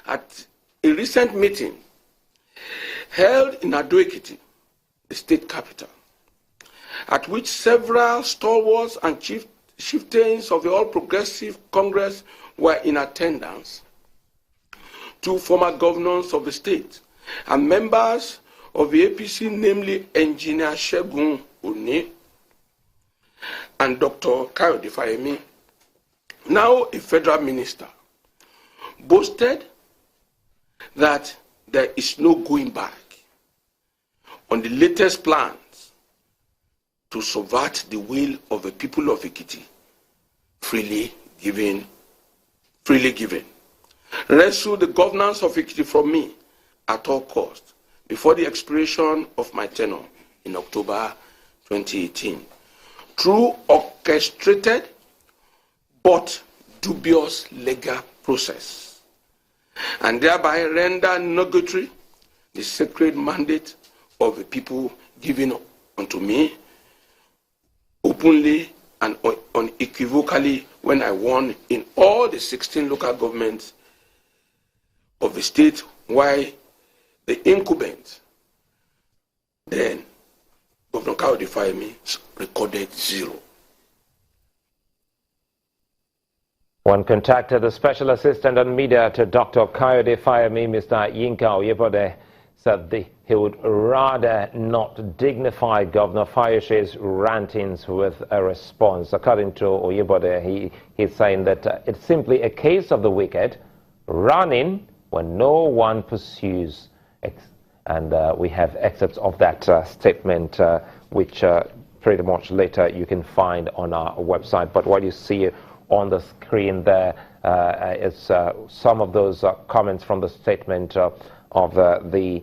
at a recent meeting held in Ado-Ekiti, the state capital, at which several stalwarts and chieftains of the All Progressive Congress were in attendance. 2 former governors of the state and members of the APC, namely Engineer Segun Oni and Dr. Kayode Fayemi, now a federal minister, boasted that there is no going back on the latest plans to subvert the will of the people of Ekiti, freely given. Wrestle the governance of Ekiti from me at all costs before the expiration of my tenure in October 2018 through orchestrated but dubious legal process, and thereby render nugatory the sacred mandate of the people given unto me openly and unequivocally when I won in all the 16 local governments of the state, while the incumbent, then Governor Kayode Fayemi, recorded 0. When contacted, the special assistant on media to Dr. Kayode Fayemi, Mr. Yinka Oyebode, said he would rather not dignify Governor Fayoshe's rantings with a response. According to Oyebode, he's saying that it's simply a case of the wicked running when no one pursues. And we have excerpts of that statement, which pretty much later you can find on our website. But what you see on the screen there is some of those comments from the statement of the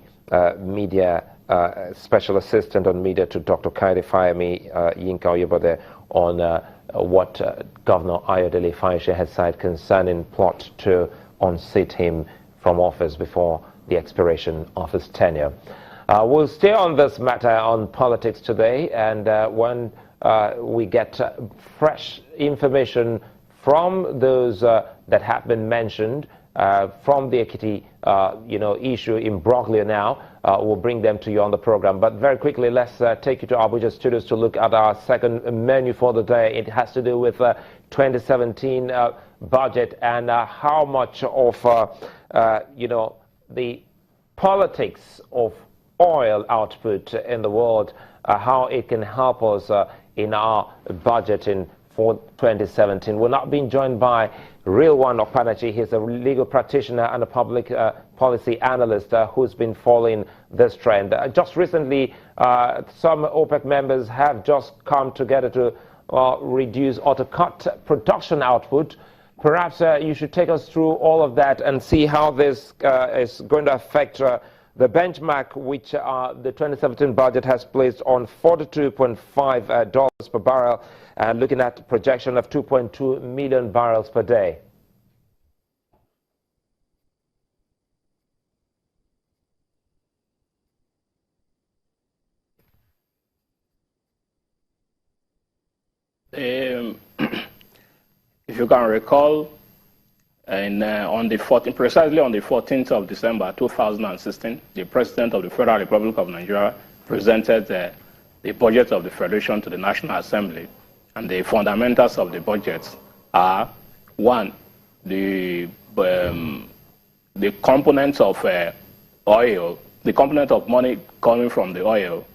media special assistant on media to Dr. Kayode Fayemi, Yinka Oyebode, on what Governor Ayodele Fayoshe has said concerning plot to unseat him from office before the expiration of his tenure. We'll stay on this matter on politics today, and when we get fresh information from those that have been mentioned from the Ekiti issue in Broglie now, we'll bring them to you on the program. But very quickly, let's take you to Abuja Studios to look at our second menu for the day. It has to do with 2017 budget and how much of the politics of oil output in the world, how it can help us in our budgeting for 2017. We're not being joined by Rilwan Okpanachi. He's a legal practitioner and a public policy analyst who's been following this trend. Just recently, some OPEC members have just come together to reduce or to cut production output. Perhaps you should take us through all of that and see how this is going to affect the benchmark, which the 2017 budget has placed on $42.5 per barrel, and looking at projection of 2.2 million barrels per day. If you can recall, precisely on the 14th of December 2016, the President of the Federal Republic of Nigeria presented the budget of the Federation to the National Assembly. And the fundamentals of the budget are, one, the component of oil, the component of money coming from the oil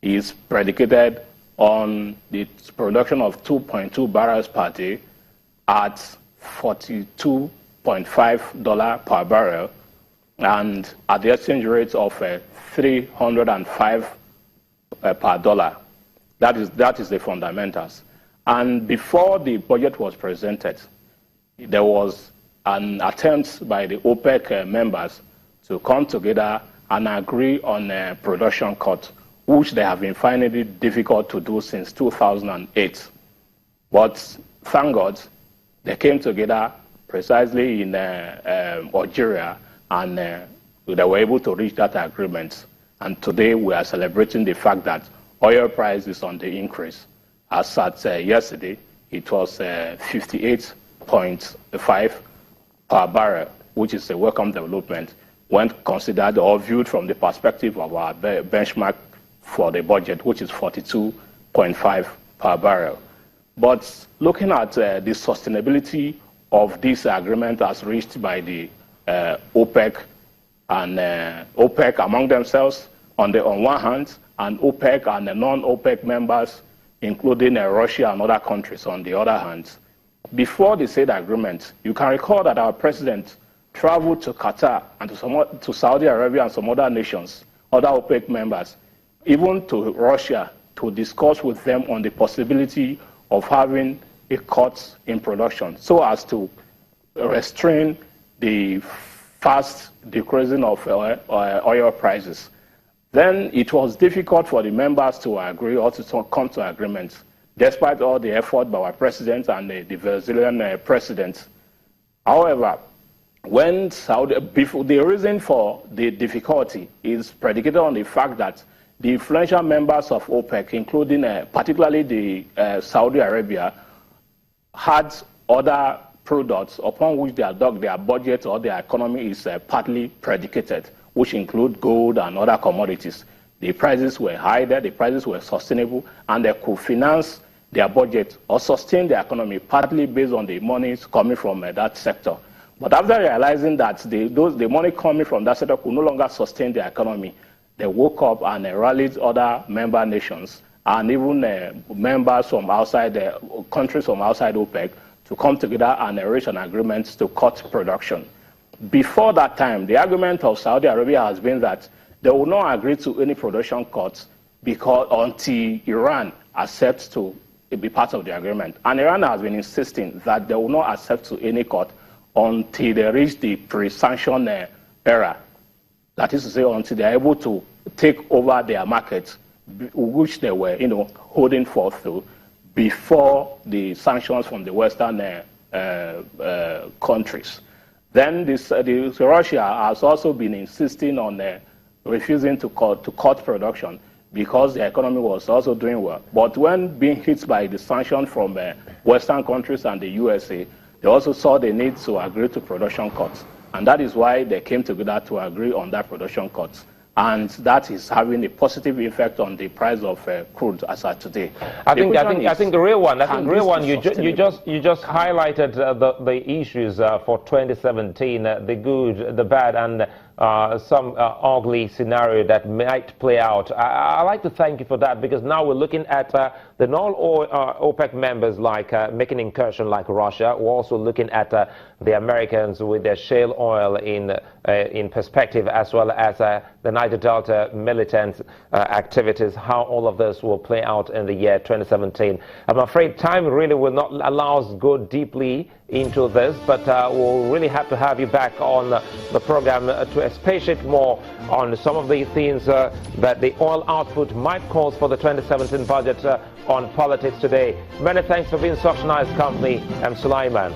is predicated on the production of 2.2 barrels per day at $42.5 per barrel, and at the exchange rate of 305 per dollar. That is the fundamentals. And before the budget was presented, there was an attempt by the OPEC members to come together and agree on a production cut, which they have been finding it difficult to do since 2008. But thank God, they came together precisely in Algeria, and they were able to reach that agreement. And today we are celebrating the fact that oil price is on the increase. As at yesterday, it was 58.5 per barrel, which is a welcome development when considered or viewed from the perspective of our benchmark for the budget, which is 42.5 per barrel. But looking at the sustainability of this agreement as reached by the OPEC and OPEC among themselves on one hand, and OPEC and the non-OPEC members, including Russia and other countries on the other hand. Before the said agreement, you can recall that our president traveled to Qatar and to Saudi Arabia and some other nations, other OPEC members, even to Russia, to discuss with them on the possibility of having a cut in production so as to restrain the fast decreasing of oil prices. Then it was difficult for the members to agree or to come to agreements, despite all the effort by our president and the Venezuelan president. However, the reason for the difficulty is predicated on the fact that the influential members of OPEC, including particularly the Saudi Arabia, had other products upon which their budget or their economy is partly predicated, which include gold and other commodities. The prices were high there, the prices were sustainable, and they could finance their budget or sustain their economy partly based on the monies coming from that sector. But after realizing that the money coming from that sector could no longer sustain their economy, they woke up and rallied other member nations and even members from outside countries from outside OPEC to come together and reach an agreement to cut production. Before that time, the argument of Saudi Arabia has been that they will not agree to any production cuts until Iran accepts to be part of the agreement. And Iran has been insisting that they will not accept to any cut until they reach the pre-sanction era. That is to say, until they are able to take over their markets, which they were, holding forth to before the sanctions from the Western countries. Then Russia has also been insisting on refusing to cut production because the economy was also doing well. But when being hit by the sanctions from Western countries and the USA, they also saw the need to agree to production cuts. And that is why they came together to agree on that production cuts. And that is having a positive effect on the price of crude as of today. I think the real one. You just highlighted the issues for 2017, the good, the bad, and some ugly scenario that might play out. I'd like to thank you for that, because now we're looking at the non-OPEC members making incursion like Russia. We're also looking at the Americans with their shale oil in perspective, as well as the Niger Delta militant activities, how all of this will play out in the year 2017. I'm afraid time really will not allow us to go deeply into this, but we'll really have to have you back on the program to expatiate more on some of the things that the oil output might cause for the 2017 budget on Politics Today. Many thanks for being such nice company. I'm Sulaiman.